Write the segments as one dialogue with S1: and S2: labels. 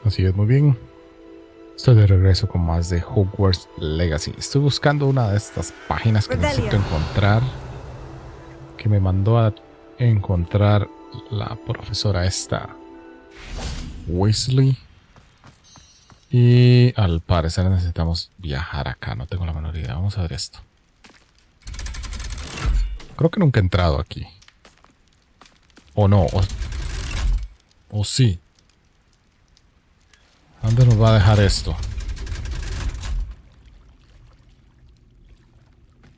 S1: Así es, muy bien. Estoy de regreso con más de Hogwarts Legacy. Estoy buscando una de estas páginas que necesito encontrar, que me mandó a encontrar la profesora esta Weasley. Y al parecer necesitamos viajar acá. No tengo la menor idea. Vamos a ver esto. Creo que nunca he entrado aquí. O no. O sí. ¿Dónde nos va a dejar esto?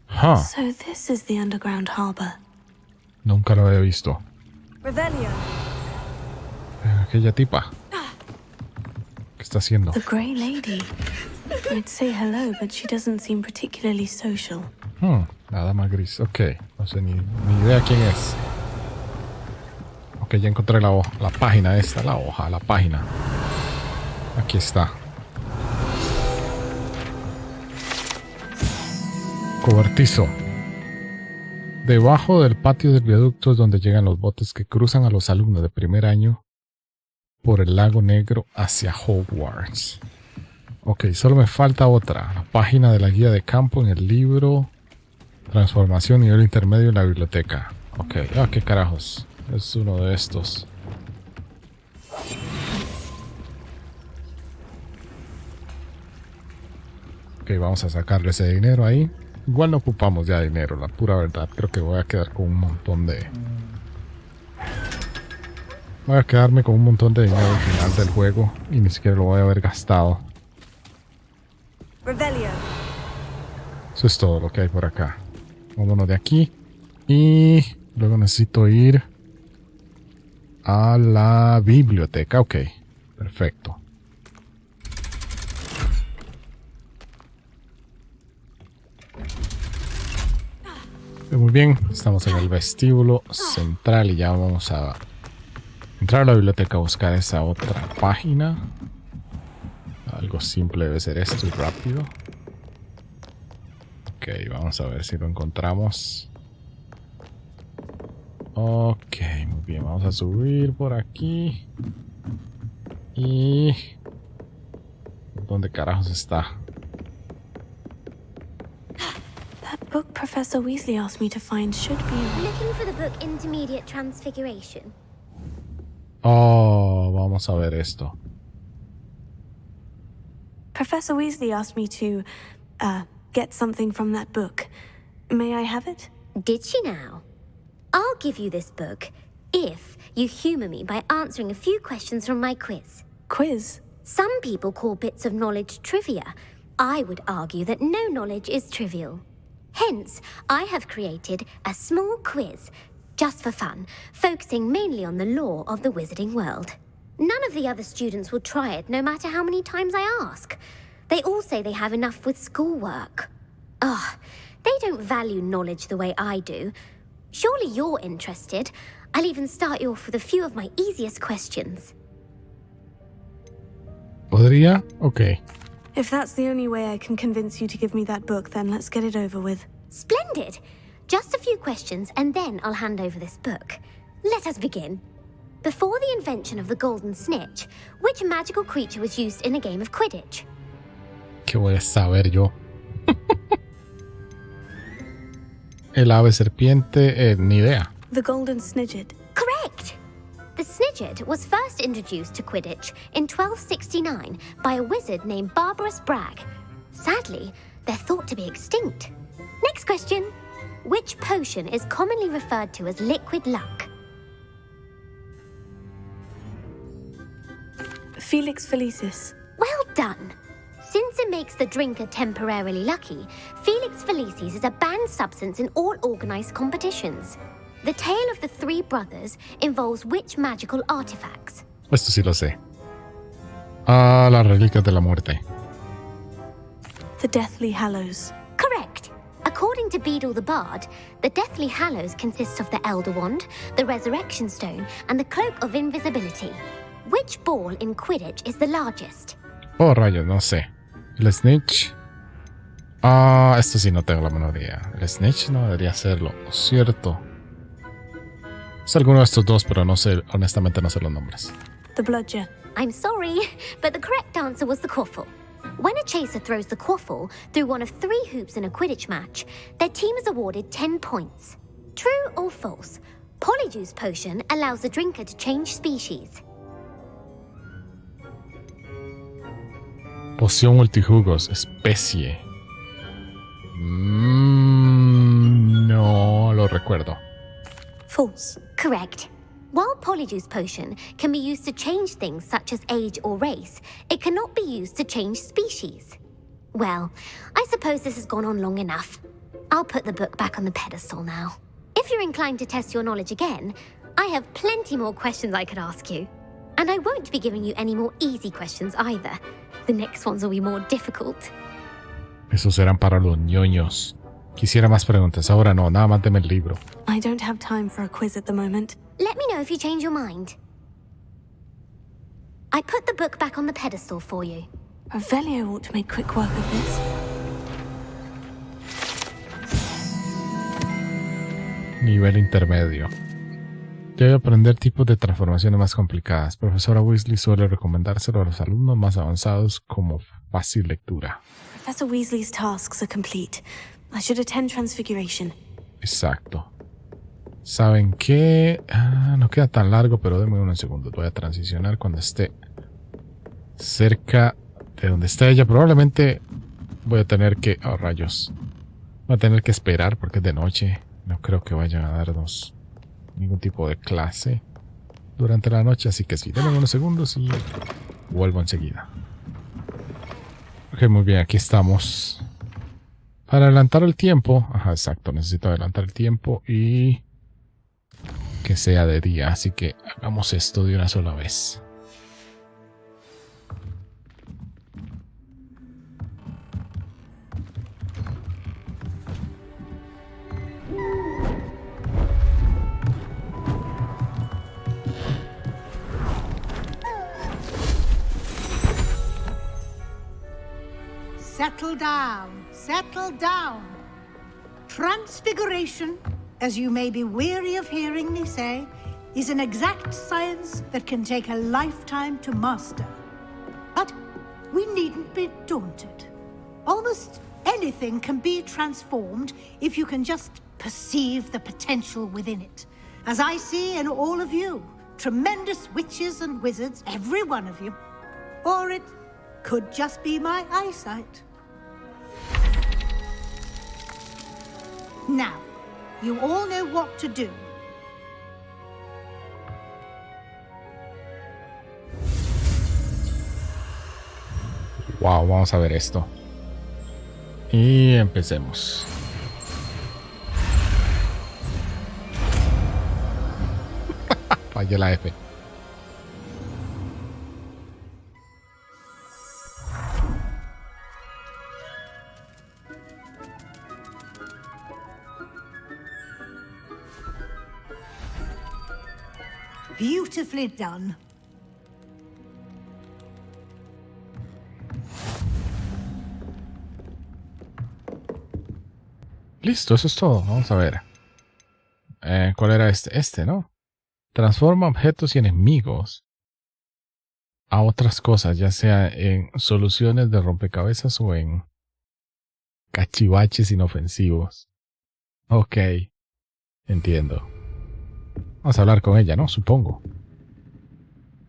S1: Huh.
S2: So this is the underground harbor.
S1: Nunca lo había visto. Aquella tipa. ¿Qué está haciendo?
S2: The Grey Lady. I'd say hello, but she doesn't seem particularly social.
S1: La dama gris. Ok. No sé ni idea quién es. Ok, ya encontré la página esta. La página. Aquí está. Cobertizo. Debajo del patio del viaducto es donde llegan los botes que cruzan a los alumnos de primer año por el lago negro hacia Hogwarts. Ok, solo me falta otra. La página de la guía de campo en el libro Transformación nivel intermedio en la biblioteca. Ok, qué carajos. Es uno de estos. Ok, vamos a sacarle ese dinero ahí. Igual no ocupamos ya dinero, la pura verdad. Creo que voy a quedar con un montón de... Voy a quedarme con un montón de dinero al final del juego y ni siquiera lo voy a haber gastado. Eso es todo lo que hay por acá. Vámonos de aquí. Y luego necesito ir a la biblioteca. Ok, perfecto. Muy bien, estamos en el vestíbulo central y ya vamos a entrar a la biblioteca a buscar esa otra página. Algo simple debe ser esto y rápido. Ok, vamos a ver si lo encontramos. Ok, muy bien, vamos a subir por aquí. Y... ¿dónde carajos está?
S2: That book Professor Weasley asked me to find should be...
S3: Looking for the book Intermediate Transfiguration.
S1: Oh, vamos a ver esto.
S2: Professor Weasley asked me to, get something from that book. May I have it?
S3: Did she now? I'll give you this book if you humor me by answering a few questions from my quiz.
S2: Quiz?
S3: Some people call bits of knowledge trivia. I would argue that no knowledge is trivial. Hence, I have created a small quiz, just for fun, focusing mainly on the lore of the wizarding world. None of the other students will try it, no matter how many times I ask. They all say they have enough with schoolwork. Ugh, they don't value knowledge the way I do. Surely you're interested. I'll even start you off with a few of my easiest questions.
S1: ¿Podría? Okay.
S2: If that's the only way I can convince you to give me that book, then let's get it over with.
S3: Splendid! Just a few questions, and then I'll hand over this book. Let us begin. Before the invention of the golden snitch, which magical creature was used in a game of Quidditch?
S1: ¿Qué voy a saber yo? El ave serpiente, ni idea.
S2: The golden snidget.
S3: Correct! The snidget was first introduced to Quidditch in 1269 by a wizard named Barbarous Bragg. Sadly, they're thought to be extinct. Next question. Which potion is commonly referred to as liquid luck?
S2: Felix Felicis.
S3: Well done. Since it makes the drinker temporarily lucky, Felix Felicis is a banned substance in all organized competitions. The tale of the three brothers involves which magical artifacts?
S1: Esto sí lo sé. Ah, las reliquias de la muerte.
S2: The Deathly Hallows.
S3: Correct. According to Beedle the Bard, the Deathly Hallows consists of the Elder Wand, the Resurrection Stone, and the Cloak of Invisibility. Which ball in Quidditch is the largest?
S1: Oh, rayos, no sé. El Snitch. Ah, esto sí no tengo la menor idea. El Snitch no debería serlo, ¿cierto? Es alguno de estos dos, pero no sé, honestamente no sé los nombres.
S2: the bludger.
S3: I'm sorry, but the correct answer was the quaffle. When a chaser throws the quaffle through one of 3 hoops in a Quidditch match, their team is awarded 10 points. True or false? Polyjuice potion allows the drinker to change species.
S1: Poción multijugos, especie. No lo recuerdo.
S2: False.
S3: Correct. While Polyjuice potion can be used to change things such as age or race, it cannot be used to change species. Well, I suppose this has gone on long enough. I'll put the book back on the pedestal now. If you're inclined to test your knowledge again, I have plenty more questions I could ask you. And I won't be giving you any more easy questions either. The next ones will be more difficult.
S1: Esos eran para los ñoños. Quisiera más preguntas. Ahora no, nada más deme el libro.
S2: I don't have time for a quiz at the moment.
S3: Let me know if you change your mind. I put the book back on the pedestal for you.
S2: Revelio ought to make quick work of this.
S1: Nivel intermedio. Debe aprender tipos de transformaciones más complicadas. Profesora Weasley suele recomendárselo a los alumnos más avanzados como fácil lectura.
S2: Professor Weasley's tasks are complete. I should attend Transfiguration.
S1: Exacto. ¿Saben qué? No queda tan largo, pero denme unos segundos. Voy a transicionar cuando esté cerca de donde está ella. Probablemente voy a tener que... Oh, rayos. Voy a tener que esperar porque es de noche. No creo que vayan a darnos ningún tipo de clase durante la noche. Así que sí, denme unos segundos y vuelvo enseguida. Ok, muy bien. Aquí estamos. Para adelantar el tiempo. Ajá, exacto. Necesito adelantar el tiempo y... que sea de día, así que hagamos esto de una sola vez.
S4: Settle down, settle down. Transfiguration, as you may be weary of hearing me say, is an exact science that can take a lifetime to master. But we needn't be daunted. Almost anything can be transformed if you can just perceive the potential within it. As I see in all of you, tremendous witches and wizards, every one of you. Or it could just be my eyesight. Now, you all know what to do.
S1: Wow, vamos a ver esto. Y empecemos. Fallé la F.
S4: Beautifully done.
S1: Listo, eso es todo. Vamos a ver. ¿Cuál era este? Este, ¿no? Transforma objetos y enemigos a otras cosas, ya sea en soluciones de rompecabezas o en cachivaches inofensivos. Ok. Entiendo. Vamos a hablar con ella, ¿no? Supongo.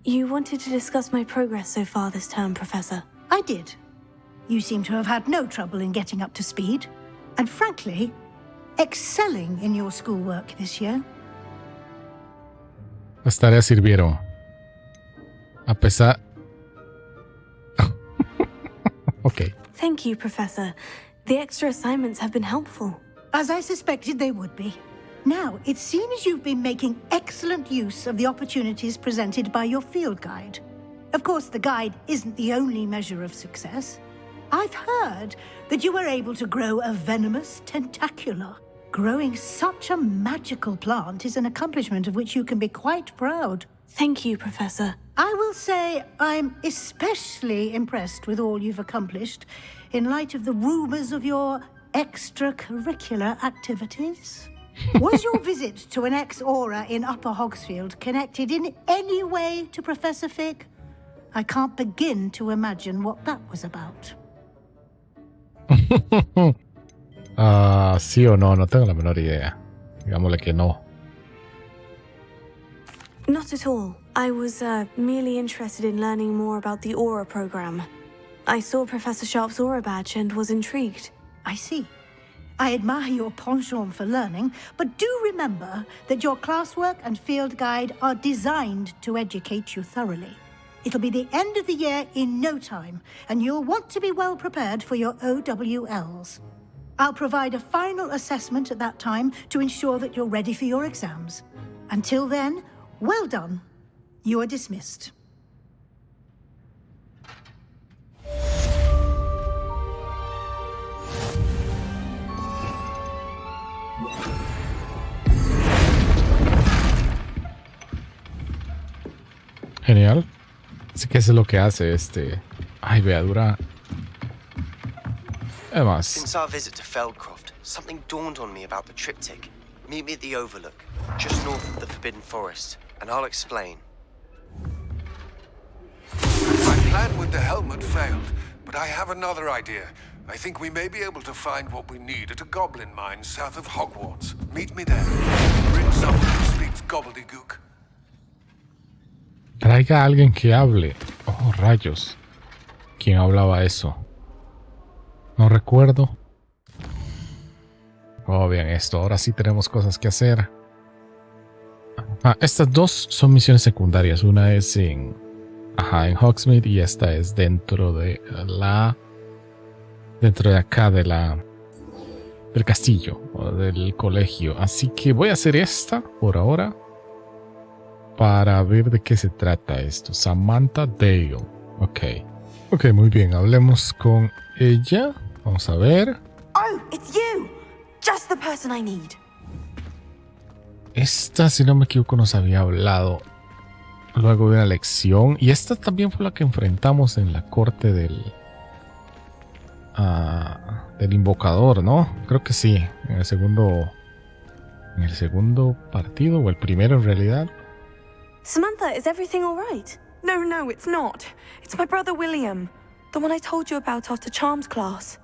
S2: You wanted to discuss my progress so far this term, Professor.
S4: I did. You seem to have had no trouble in getting up to speed. And frankly, excelling in your schoolwork this year.
S1: Las tareas sirvieron. A pesar... Ok.
S2: Thank you, Professor. The extra assignments have been helpful.
S4: As I suspected they would be. Now, it seems you've been making excellent use of the opportunities presented by your field guide. Of course, the guide isn't the only measure of success. I've heard that you were able to grow a venomous tentacula. Growing such a magical plant is an accomplishment of which you can be quite proud.
S2: Thank you, Professor.
S4: I will say I'm especially impressed with all you've accomplished in light of the rumors of your extracurricular activities. Was your visit to an ex-aura in Upper Hogsfield connected in any way to Professor Fig? I can't begin to imagine what that was about.
S1: Sí o no, no tengo la menor idea. Digámosle que no.
S2: Not at all. I was merely interested in learning more about the Aura program. I saw Professor Sharp's Aura badge and was intrigued.
S4: I see. I admire your penchant for learning, but do remember that your classwork and field guide are designed to educate you thoroughly. It'll be the end of the year in no time, and you'll want to be well prepared for your OWLs. I'll provide a final assessment at that time to ensure that you're ready for your exams. Until then, well done. You are dismissed.
S1: Genial. Así que eso es lo que hace este... Ay, veadura. Además.
S5: Since our visit to Feldcroft, something dawned on me about the triptych. Meet me at the Overlook, just north of the Forbidden Forest, and I'll explain.
S6: My plan with the helmet failed, but I have another idea. I think we may be able to find what we need at a goblin mine south of Hogwarts. Meet me there. Bring someone who speaks gobbledygook.
S1: Traiga a alguien que hable. Oh, rayos. ¿Quién hablaba eso? No recuerdo. Oh, bien, esto. Ahora sí tenemos cosas que hacer. Estas dos son misiones secundarias. Una es en Hogsmeade y esta es dentro de acá del castillo o del colegio. Así que voy a hacer esta por ahora para ver de qué se trata esto. Samantha Dale. Ok, muy bien. Hablemos con ella. Vamos a ver.
S7: Oh, it's you. Just the person I need.
S1: Esta, si no me equivoco, nos había hablado luego de una lección. Y esta también fue la que enfrentamos en la corte del invocador, ¿no? Creo que sí. En el segundo partido, o el primero en realidad.
S2: Samantha, is everything all right?
S7: No, it's not. It's my brother William, the one I told you about after Charms class.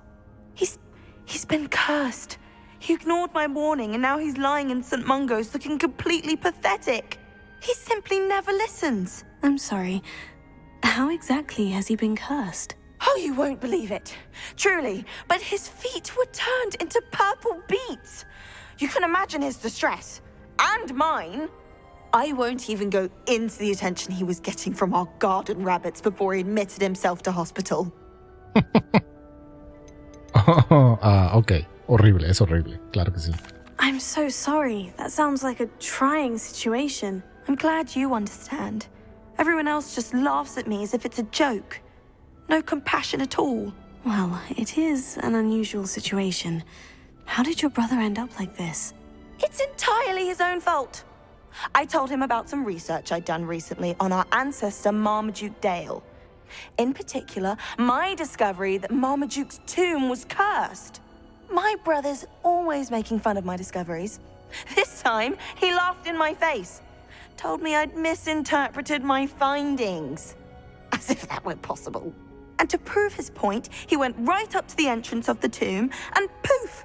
S7: He's been cursed. He ignored my warning, and now he's lying in St. Mungo's looking completely pathetic. He simply never listens.
S2: I'm sorry. How exactly has he been cursed?
S7: Oh, you won't believe it. Truly, but his feet were turned into purple beets. You can imagine his distress. And mine. I won't even go into the attention he was getting from our garden rabbits before he admitted himself to hospital.
S1: Ok. Horrible, es horrible. Claro que sí.
S2: I'm so sorry. That sounds like a trying situation.
S7: I'm glad you understand. Everyone else just laughs at me as if it's a joke. No compassion at all.
S2: Well, it is an unusual situation. How did your brother end up like this?
S7: It's entirely his own fault. I told him about some research I'd done recently on our ancestor Marmaduke Dale. In particular, my discovery that Marmaduke's tomb was cursed. My brother's always making fun of my discoveries. This time, he laughed in my face. Told me I'd misinterpreted my findings. As if that were possible. And to prove his point, he went right up to the entrance of the tomb and poof!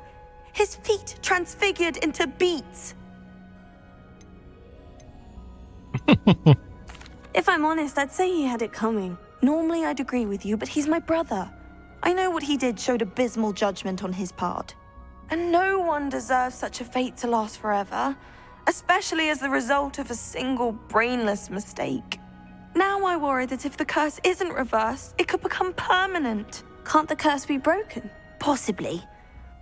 S7: His feet transfigured into beets.
S2: If I'm honest, I'd say he had it coming.
S7: Normally I'd agree with you, but he's my brother. I know what he did showed abysmal judgment on his part. And no one deserves such a fate to last forever, especially as the result of a single brainless mistake. Now I worry that if the curse isn't reversed, it could become permanent.
S2: Can't the curse be broken?
S7: Possibly.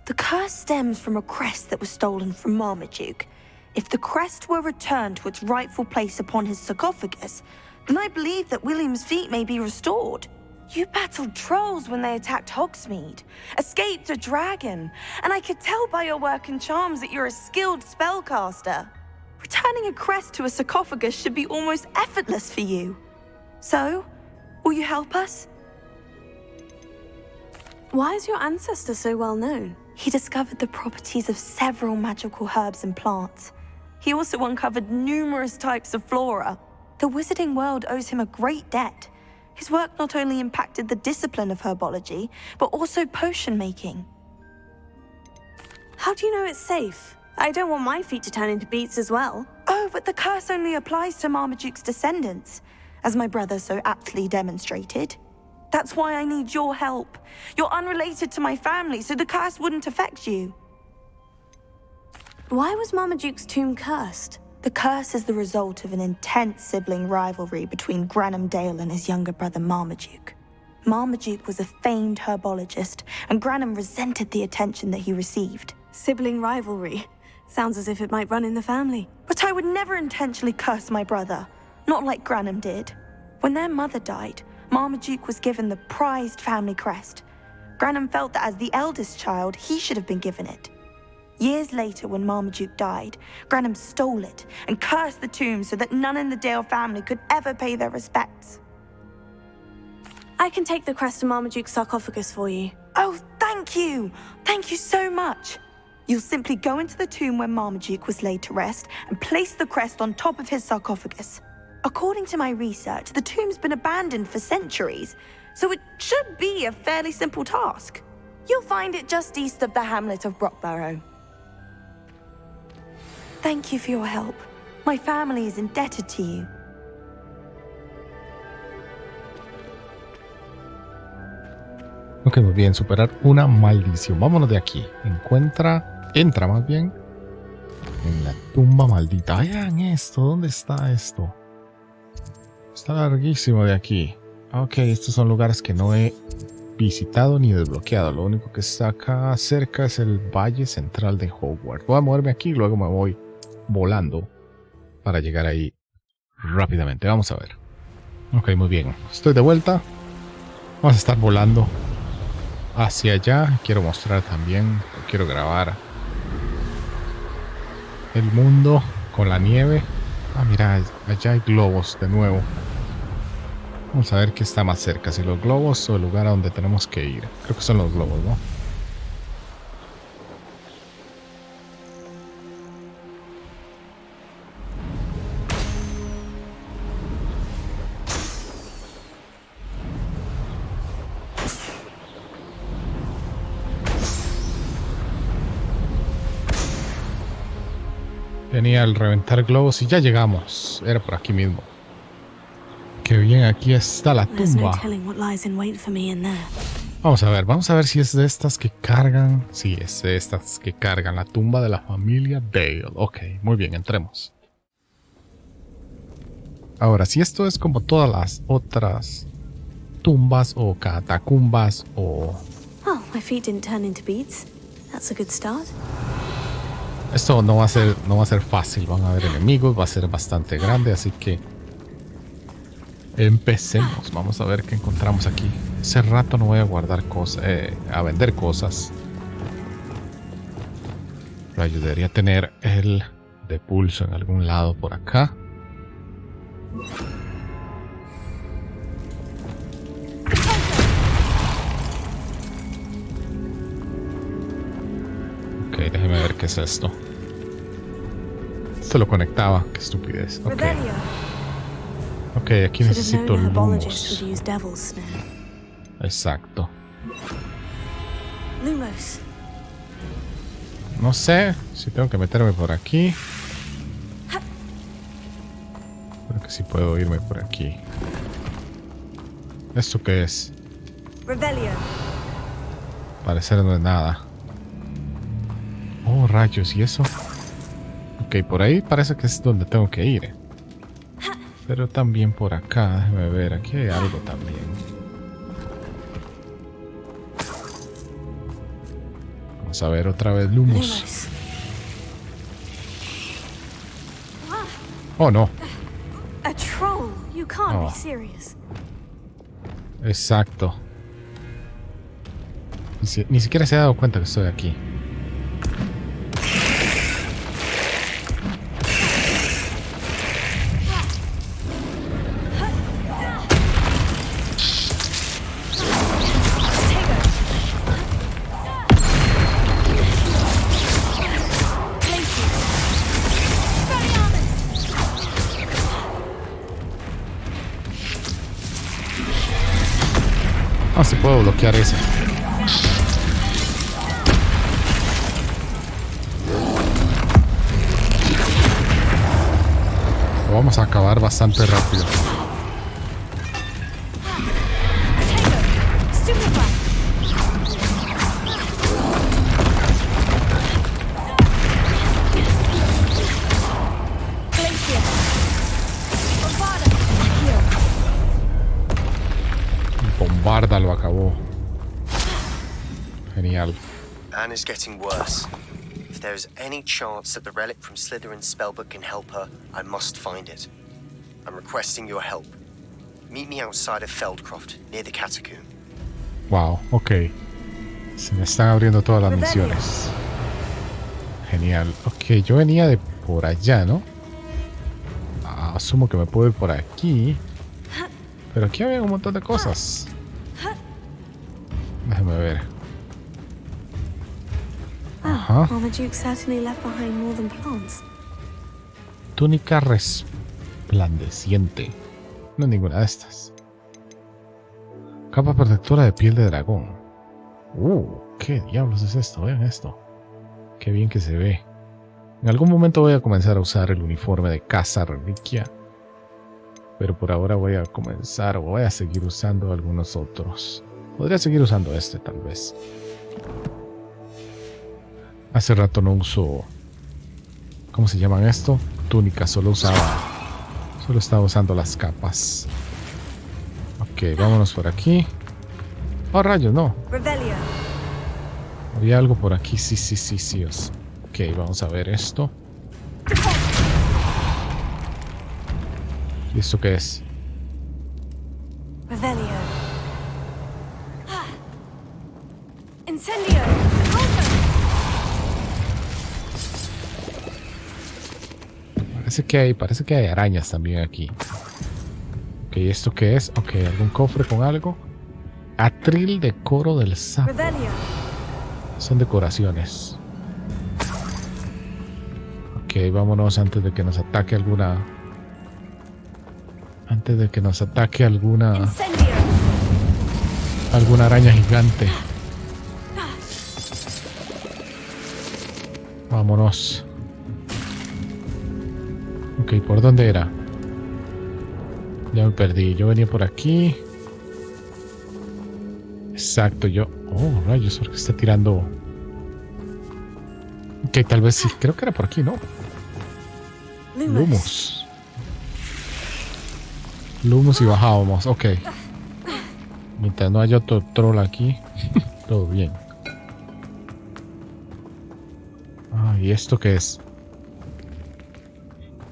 S7: The curse stems from a crest that was stolen from Marmaduke. If the crest were returned to its rightful place upon his sarcophagus, then I believe that William's feet may be restored. You battled trolls when they attacked Hogsmeade, escaped a dragon, and I could tell by your work and charms that you're a skilled spellcaster. Returning a crest to a sarcophagus should be almost effortless for you. So, will you help us?
S2: Why is your ancestor so well known?
S7: He discovered the properties of several magical herbs and plants. He also uncovered numerous types of flora. The wizarding world owes him a great debt. His work not only impacted the discipline of herbology, but also potion making.
S2: How do you know it's safe? I don't want my feet to turn into beets as well.
S7: Oh, but the curse only applies to Marmaduke's descendants, as my brother so aptly demonstrated. That's why I need your help. You're unrelated to my family, so the curse wouldn't affect you.
S2: Why was Marmaduke's tomb cursed?
S7: The curse is the result of an intense sibling rivalry between Granham Dale and his younger brother Marmaduke. Marmaduke was a famed herbologist, and Granham resented the attention that he received.
S2: Sibling rivalry. Sounds as if it might run in the family.
S7: But I would never intentionally curse my brother, not like Granham did. When their mother died, Marmaduke was given the prized family crest. Granham felt that as the eldest child, he should have been given it. Years later, when Marmaduke died, Granham stole it and cursed the tomb so that none in the Dale family could ever pay their respects.
S2: I can take the crest to Marmaduke's sarcophagus for you.
S7: Oh, thank you! Thank you so much! You'll simply go into the tomb where Marmaduke was laid to rest and place the crest on top of his sarcophagus. According to my research, the tomb's been abandoned for centuries, so it should be a fairly simple task. You'll find it just east of the hamlet of Brockborough. Thank you for your help. My family is indebted to you.
S1: Ok, muy bien, superar una maldición. Vámonos de aquí. Entra más bien en la tumba maldita. Vean esto, ¿dónde está esto? Está larguísimo de aquí. Ok, estos son lugares que no he visitado ni desbloqueado. Lo único que está acá cerca es el valle central de Hogwarts. Voy a moverme aquí y luego me voy volando para llegar ahí rápidamente. Vamos a ver. Ok, muy bien. Estoy de vuelta. Vamos a estar volando hacia allá. Quiero mostrar también, quiero grabar el mundo con la nieve. Ah, mira, allá hay globos de nuevo. Vamos a ver qué está más cerca, si los globos o el lugar a donde tenemos que ir. Creo que son los globos, ¿no? Tenía el reventar globos y ya llegamos. Era por aquí mismo. Qué bien, aquí está la tumba. Vamos a ver si es de estas que cargan. Sí, es de estas que cargan la tumba de la familia Dale. Ok, muy bien, entremos. Ahora, si esto es como todas las otras tumbas o catacumbas o...
S2: Oh, my feet didn't turn into beads. That's a good start.
S1: Esto no va a ser fácil, van a haber enemigos, va a ser bastante grande, así que empecemos. Vamos a ver qué encontramos aquí. Hace rato no voy a guardar cosas, a vender cosas. Me ayudaría a tener el de pulso en algún lado por acá. Ok, déjeme ver qué es esto. Esto lo conectaba, qué estupidez. Ok, aquí necesito lumos. Exacto. No sé si tengo que meterme por aquí. Creo que sí puedo irme por aquí. ¿Esto qué es? Parecer no es nada. Oh, rayos, ¿y eso? Ok, por ahí parece que es donde tengo que ir. Pero también por acá, déjame ver, aquí hay algo también. Vamos a ver otra vez lumos. Oh, no. Oh. Exacto. Ni siquiera se ha dado cuenta que estoy aquí. Ah, sí puedo bloquear ese. Lo vamos a acabar bastante rápido. Bombarda lo acabó. Genial.
S5: Anne is getting worse. If there is any chance that the relic from Slytherin's spellbook can help her, I must find it. I'm requesting your help. Meet me outside of Feldcroft, near the catacomb.
S1: Wow, ok. Se me están abriendo todas las misiones. Genial. Ok, yo venía de por allá, ¿no? Asumo que me puedo ir por aquí. Pero aquí había un montón de cosas. Déjame ver. Ajá.
S2: Marmaduke certainly left behind more than plants.
S1: Túnica resplandeciente. No es ninguna de estas. Capa protectora de piel de dragón. ¿Qué diablos es esto? Vean esto. Qué bien que se ve. En algún momento voy a comenzar a usar el uniforme de caza reliquia. Pero por ahora voy a comenzar o voy a seguir usando algunos otros. Podría seguir usando este tal vez. Hace rato no uso... ¿Cómo se llaman esto? Túnica, solo estaba usando las capas. Ok, vámonos por aquí. Oh, rayos, no. Había algo por aquí, sí. Ok, vamos a ver esto. ¿Y esto qué es?
S2: Revelio. Incendio.
S1: Parece que hay arañas también aquí. Ok, ¿esto qué es? Ok, algún cofre con algo. Atril de coro del sapo.
S2: Revelio.
S1: Son decoraciones. Ok, vámonos antes de que nos ataque alguna...
S2: Incendio.
S1: Alguna araña gigante. Vámonos. Ok, ¿por dónde era? Ya me perdí. Yo venía por aquí. Exacto, yo... Oh, rayos, porque está tirando... Ok, tal vez sí. Creo que era por aquí, ¿no? Lumos y bajábamos. Ok. Mientras no haya otro troll aquí, todo bien. Ah, ¿y esto qué es?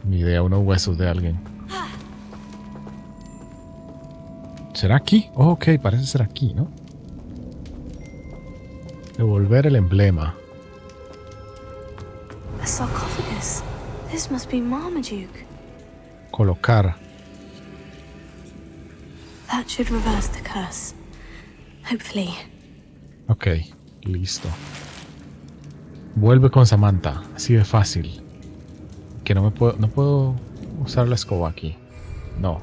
S1: Ni idea, unos huesos de alguien. ¿Será aquí? Oh, ok, parece ser aquí, ¿no? Devolver el emblema.
S2: A sarcophagus. This must be Marmaduke.
S1: Colocar.
S2: That should reverse the curse. Hopefully.
S1: Ok, listo. Vuelve con Samantha. Así de fácil. Que no puedo usar la escoba aquí. No.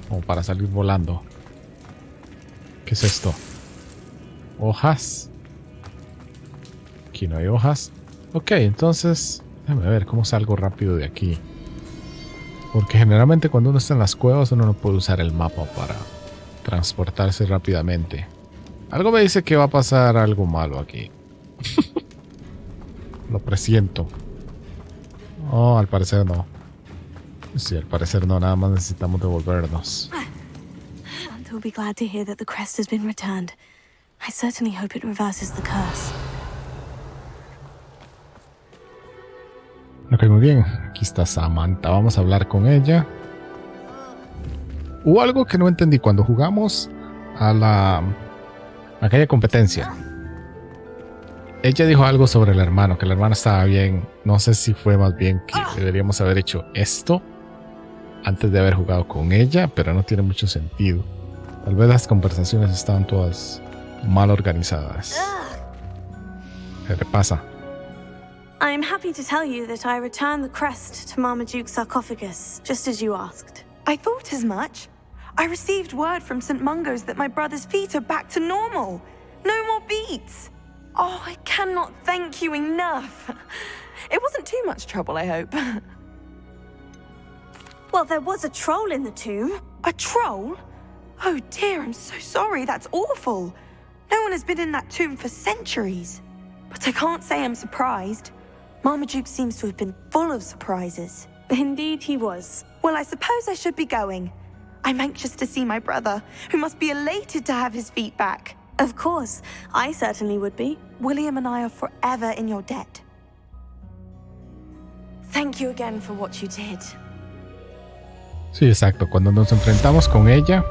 S1: Como para salir volando. ¿Qué es esto? Hojas. Aquí no hay hojas. Ok, entonces... Déjame ver cómo salgo rápido de aquí. Porque generalmente cuando uno está en las cuevas uno no puede usar el mapa para transportarse rápidamente. Algo me dice que va a pasar algo malo aquí. Lo presiento. Oh, al parecer no. Sí, al parecer no. Nada más necesitamos devolvernos.
S2: Aunt will be glad to hear that the crest has been returned. I certainly hope it reverses the curse.
S1: Ok, muy bien. Aquí está Samantha. Vamos a hablar con ella. Hubo algo que no entendí cuando jugamos a aquella competencia. Ella dijo algo sobre el hermano, que el hermano estaba bien. No sé si fue más bien que deberíamos haber hecho esto antes de haber jugado con ella, pero no tiene mucho sentido. Tal vez las conversaciones estaban todas mal organizadas. ¿Qué le pasa?
S2: I am happy to tell you that I returned the crest to Marmaduke's sarcophagus, just as you asked.
S7: I thought as much. I received word from St. Mungo's that my brother's feet are back to normal. No more beats. Oh, I cannot thank you enough. It wasn't too much trouble, I hope.
S2: Well, there was a troll in the tomb.
S7: A troll? Oh dear, I'm so sorry. That's awful. No one has been in that tomb for centuries. But I can't say I'm surprised. Marmaduke seems to have been full of surprises.
S2: Indeed he was.
S7: Well, I suppose I should be going. I'm anxious to see my brother, who must be elated to have his feet back.
S2: Of course, I certainly would be.
S7: William and I are forever in your debt. Thank you again for what you did.
S1: Sí, exacto. Cuando nos enfrentamos con ella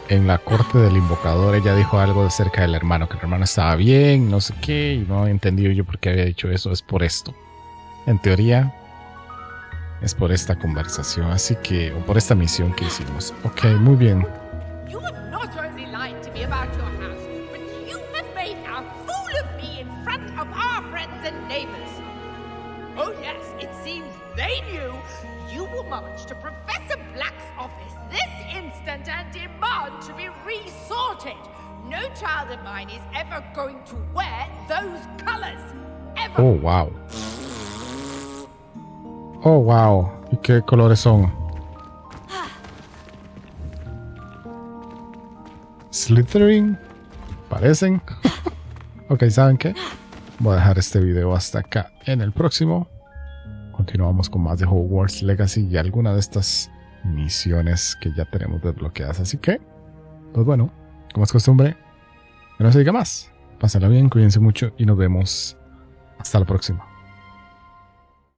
S1: en la corte del invocador, ella dijo algo acerca del hermano, que el hermano estaba bien, no sé qué, y no he entendido yo por qué había dicho eso. Es por esto. En teoría, es por esta conversación, así que, o por esta misión que hicimos. Ok, muy bien.
S8: You have not only lied to me about your house, but you have made a fool of me in front of our friends and neighbors. Oh yes, it seems they knew you will march to Professor Black's office this instant and demand to be resorted. No child of mine is ever going to wear those colors. Ever.
S1: Oh, wow. Oh, wow. ¿Y qué colores son? Slytherin. ¿Parecen? Ok, ¿saben qué? Voy a dejar este video hasta acá. En el próximo continuamos con más de Hogwarts Legacy y alguna de estas misiones que ya tenemos desbloqueadas. Así que, pues bueno, como es costumbre, que no se diga más. Pásenla bien, cuídense mucho y nos vemos hasta la próxima.